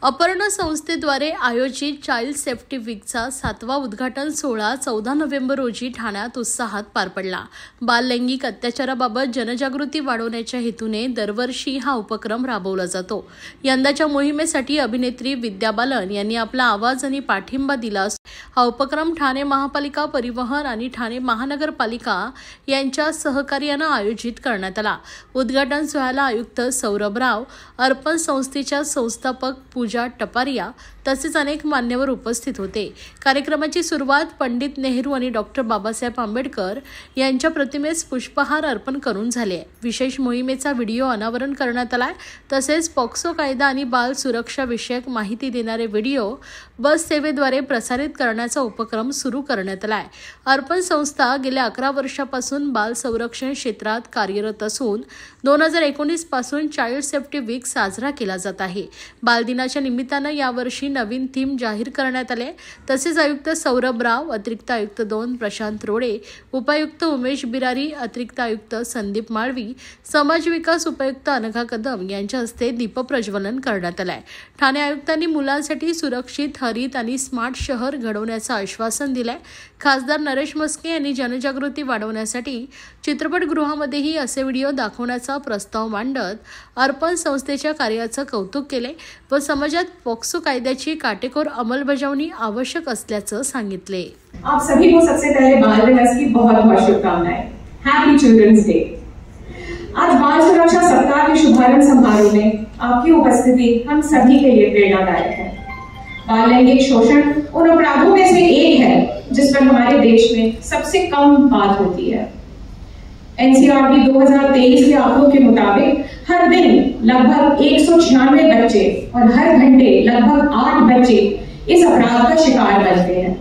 अपर्णा संस्थेद्वारे आयोजित child safety वीकचा 7वा उद्घाटन सोहळा 14 नोव्हेंबर रोजी ठाण्यात उत्साहात पार पडला। बाललैंगिक अत्याचाराबाबत जनजागृती वाढवण्याच्या हेतूने दरवर्षी हा उपक्रम राबवला जातो। यंदाच्या मोहिमेसाठी अभिनेत्री विद्या बालन यांनी आपला आवाज आणि पाठिंबा दिला। हा उपक्रम ठाणे महापालिका, परिवहन आणि ठाणे महानगरपालिका यांच्या सहकार्याने आयोजित करण्यात आला। उद्घाटन सोहळ्याला आयुक्त सौरभ राव, अर्पण संस्थेच्या संस्थापक पूजा टपारिया तसेच अनेक मान्यवर उपस्थित होते। कार्यक्रमाची सुरुवात पंडित नेहरू आणि डॉक्टर बाबासाहेब आंबेडकर यांच्या प्रतिमेस पुष्पहार अर्पण करून झाली। विशेष मोहिमेचा व्हिडिओ अनावरण करण्यात आला। तसेच पॉक्सो कायदा आणि बाल सुरक्षा विषयक माहिती देणारे व्हिडिओ बस सेवेद्वारे प्रसारित करण्याचा उपक्रम सुरू करण्यात आला। अर्पण संस्था गेल्या 11 वर्षांपासून बाल संरक्षण क्षेत्रात कार्यरत असून 2019 पासून चाइल्ड सेफ्टी वीक साजरा केला जात आहे। बालदिनाच्या निमित्ताने यावर्षी नवीन थीम जाहीर करण्यात आले। तसेच आयुक्त सौरभ राव, अतिरिक्त आयुक्त 2 प्रशांत रोडे, उपायुक्त उमेश बिरारी, अतिरिक्त आयुक्त संदीप माळवी, समाज विकास उपायुक्त अनघा कदम यांच्या हस्ते दीपप्रज्वलन करण्यात आले। ठाणे आयुक्तांनी मुलांसाठी सुरक्षित, हरित आणि स्मार्ट शहर घडवण्याचं आश्वासन दिले। खासदार नरेश मस्के यांनी जनजागृती वाढवण्यासाठी चित्रपटगृहामध्येही असे व्हिडिओ दाखवण्याचा प्रस्ताव मांडत अर्पण संस्थेच्या कार्याचं कौतुक केले व समाजात पॉक्सो कायद्याची काटेकोर अंमलबजावणी आवश्यक असल्याचं सांगितले। आप सभी को सबसे पहले बाल दिवस की बहुत-बहुत शुभकामनाएं। Happy children's day. आज बाल सुरक्षा सप्ताह के शुभारंभ समारोह में आपकी उपस्थिति हम सभी के लिए प्रेरणादायक है। बाल लैंगिक शोषण उन अपराधों में से एक है जिस पर हमारे देश में सबसे कम बात होती है। एनसीआरबी 2023 के आंकड़ों के मुताबिक हर दिन लगभग 196 बच्चे और हर घंटे लगभग 8 बच्चे इस अपराध का शिकार बनते हैं।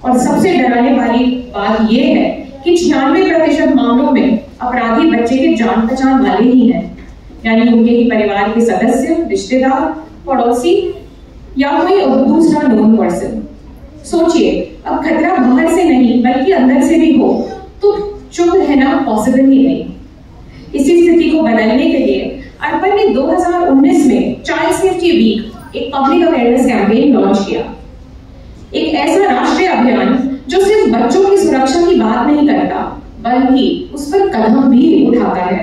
और सबसे डराने वाली बात यह है कि 96% मामलों में अपराधी बच्चे के जान पहचान वाले ही हैं, यानी उनके ही परिवार के सदस्य, रिश्तेदार, पड़ोसी या कोई दूसरा नोन पर्सन। सोचिए, अब खतरा बाहर से नहीं बल्कि अंदर से भी हो तो चुप रहना पॉसिबल ही नहीं। इसी स्थिति को बदलने के लिए अर्पण ने 2019 में चाइल्ड सेफ्टी वीक एक पब्लिक अवेयरनेस कैंपेन लॉन्च किया। एक ऐसा राष्ट्रीय अभियान जो सिर्फ बच्चों की सुरक्षा की बात नहीं करता बल्कि उस पर कदम भी उठाता है।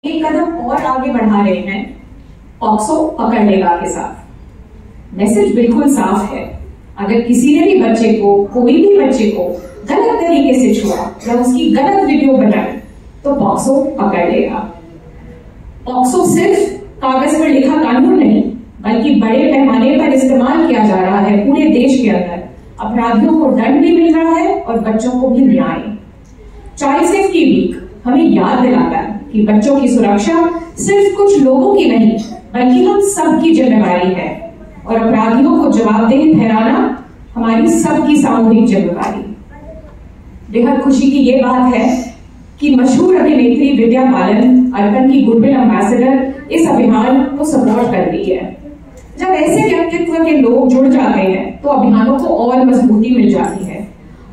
एक कदम और आगे बढ़ा रहे हैं पॉक्सो पकड़ लेगा के साथ। मैसेज बिल्कुल साफ है, अगर किसी ने भी बच्चे को, कोई भी बच्चे को गलत तरीके से छुआ या उसकी गलत वीडियो बनाई तो पॉक्सो पकड़ लेगा। पॉक्सो सिर्फ कागज पर लिखा कानून नहीं बल्कि बड़े पैमाने पर इस्तेमाल किया जा रहा है पूरे देश के अंदर। अपराधियों को दंड भी मिल रहा है और बच्चों को भी न्याय। चाइल्ड सेफ्टी वीक हमें याद दिलाता है कि बच्चों की सुरक्षा सिर्फ कुछ लोगों की नहीं बल्कि हम सबकी जिम्मेवारी है और अपराधियों को जवाबदेह ठहराना हमारी सबकी सामूहिक जिम्मेवारी। बेहद खुशी की ये बात है कि मशहूर अभिनेत्री विद्या बालन, अर्पण की गुडविल एम्बेसडर, इस अभियान को सपोर्ट कर रही है। जब ऐसे व्यक्तित्व के लोग जुड़ जाते हैं तो अभियानों को और मजबूती मिल जाती है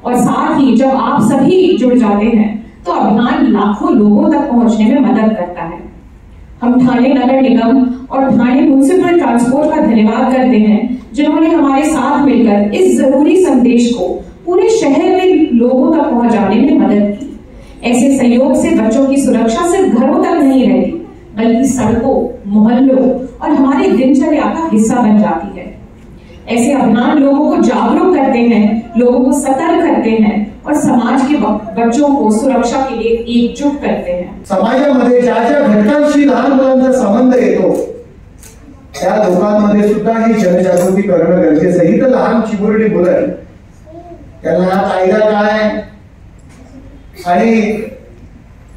और साथ ही जब आप सभी जुड़ जाते हैं तो अभियान लाखों लोगों तक पहुंचने में मदद करता है। हम ठाणे नगर निगम और ठाणे म्युनिसिपल ट्रांसपोर्ट का धन्यवाद करते हैं जिन्होंने हमारे साथ मिलकर इस जरूरी संदेश को पूरे शहर में लोगों तक पहुंचाने में मदद की। ऐसे सहयोग से बच्चों की सुरक्षा सिर्फ घरों तक नहीं रहती बल्कि सड़कों, मोहल्लों और हमारे दिनचर्या का हिस्सा बन जाती है। ऐसे अभियान लोगों को जागरूक करते हैं, लोगों को सतर्क करते हैं और समाज के बच्चों को सुरक्षा के लिए एकजुट करते हैं। समाजामध्ये ज्या ज्या घटकांशी लहान मुलांचा संबंध येतो त्या लोकांमध्ये सुद्धा ही जनजागृती करणं गरजेचं आहे। ही तर लहान चिमुरडी मुलं आहेत, त्यांना हा कायदा काय आणि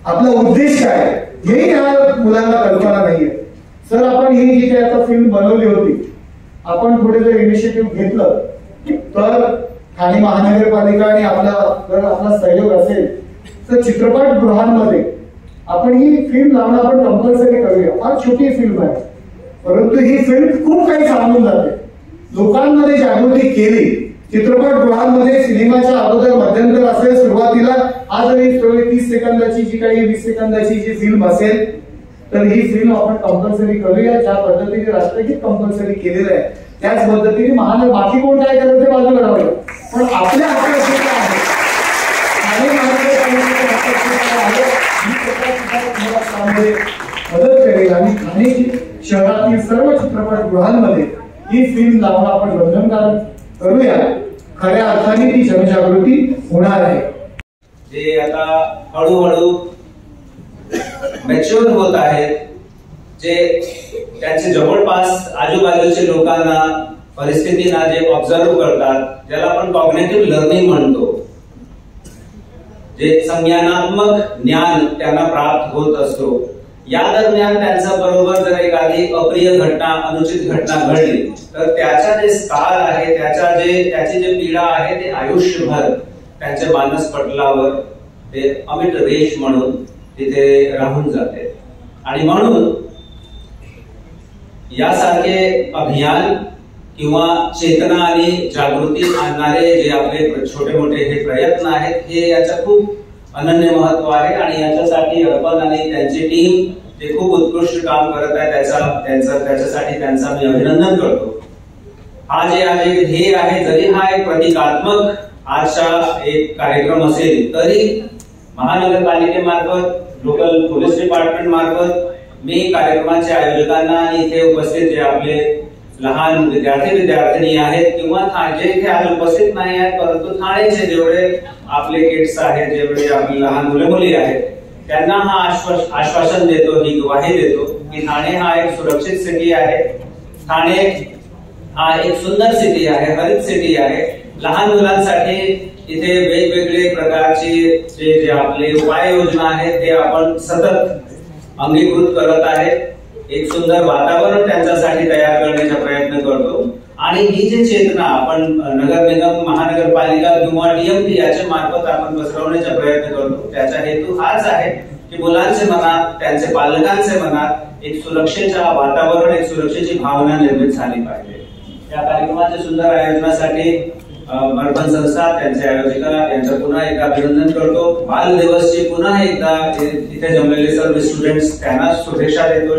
आपला उद्देश काय हेही या मुलांना कल्पना नाहीये। सर, आपण ही जी काही आता फिल्म बनवली होती, आपण थोडे जर इनिशिएटिव्ह घेतलं तर ठाणे महानगरपालिका आणि आपला सहयोग असेल तर चित्रपटगृहांमध्ये आपण ही फिल्म लावणं आपण कंपल्सरी करूया। फार छोटी फिल्म आहे परंतु ही फिल्म खूप काही सांगून जाते। लोकांमध्ये जागृती केली, चित्रपटगृहांमध्ये सिनेमाच्या अगोदर मध्यंतर असेल, सुरुवातीला आज जरी 30 सेकंदाची जी काही 20 सेकंदाची जी फिल्म असेल तर ही फिल्म आपण कंपल्सरी करूया. ज्या पद्धतीने राष्ट्रगीत कंपल्सरी केलेलं आहे त्याच पद्धतीने बाकी कोण काय करत ते बाजूला राहूया, पण आपल्या हक्काचं आहे मदत करेल. आणि ठाणे शहरातील सर्व चित्रपटगृहांमध्ये ही फिल्म लावून आपण बंधनकारक करूया. खऱ्या अर्थाने ती जनजागृती होणार आहे. जे आता हळूहळू मॅच्युअर होत आहेत, जे त्यांचे जवळपास आजूबाजूच्या लोकांना परिस्थितीना जे ऑब्झर्व करतात, ज्याला आपण कॉग्निटिव्ह लर्निंग म्हणतो, जे संज्ञानात्मक ज्ञान त्यांना प्राप्त होत असतो. या दरम्यान त्यांच्या बरोबर जर एखादी अप्रिय घटना, अनुचित घटना घडली तर त्याचा जे स्कार आहे, त्याची जे पीडा आहे ते आयुष्यभर त्यांच्या मानसपटलावर ते अमिट रेष म्हणून तिथे राहून जाते. आणि म्हणून यासारखे अभियान किंवा चेतना आणि जागृती आणणारे जे आपले छोटे मोठे हे प्रयत्न आहेत, हे याचं खूप अनन्य महत्व आहे. आणि याच्यासाठी अर्पण आणि त्यांची टीम जे खूप उत्कृष्ट काम करत आहे त्याच्यासाठी त्यांचा मी अभिनंदन करतो. हा जे आहे ध्येय आहे, जरी हा एक प्रतिकात्मक आजचा एक कार्यक्रम असेल तरी महानगरपालिकेमार्फत, लोकल पोलीस डिपार्टमेंट मार्फत मी कार्यक्रमाचे आयोजकांना आणि इथे उपस्थित जे आपले लहान विद्यार्थी आहेत किंवा जे इथे आज उपस्थित नाही आहेत परंतु ठाणेचे जेवढे आपले किड्स आहेत, जेवढे आपले लहान मुले मुली आहेत, त्यांना हा आश्वासन देतो, ही ग्वाही देतो की ठाणे हा एक सुरक्षित सिटी आहे. ठाणे हा एक सुंदर सिटी आहे, हरित सिटी आहे. लहान मुलांसाठी इथे वेगवेगळे प्रकारचे जे आपले उपाययोजना आहेत ते आपण सतत अंगीकृत करत आहेत. एक सुंदर वातावरण त्यांच्यासाठी तयार करण्याचा प्रयत्न करतो. आणि ही जी चेतना आपण नगर निगम, महानगरपालिका किंवा डीएमटी याच्या मार्फत आपण पसरवण्याचा प्रयत्न करतो, त्याचा हेतू हाच आहे की मुलांच्या मनात, त्यांच्या पालकांच्या मनात एक सुरक्षेचा वातावरण, एक सुरक्षेची भावना निर्मित झाली पाहिजे. या कार्यक्रमाच्या सुंदर आयोजनासाठी अर्पण संस्था, त्यांचे आयोजिका यांचं पुन्हा एकदा अभिनंदन करतो. बाल दिवसची पुन्हा एकदा इथे जमलेले सर्व स्टुडंट्स त्यांना शुभेच्छा देतो.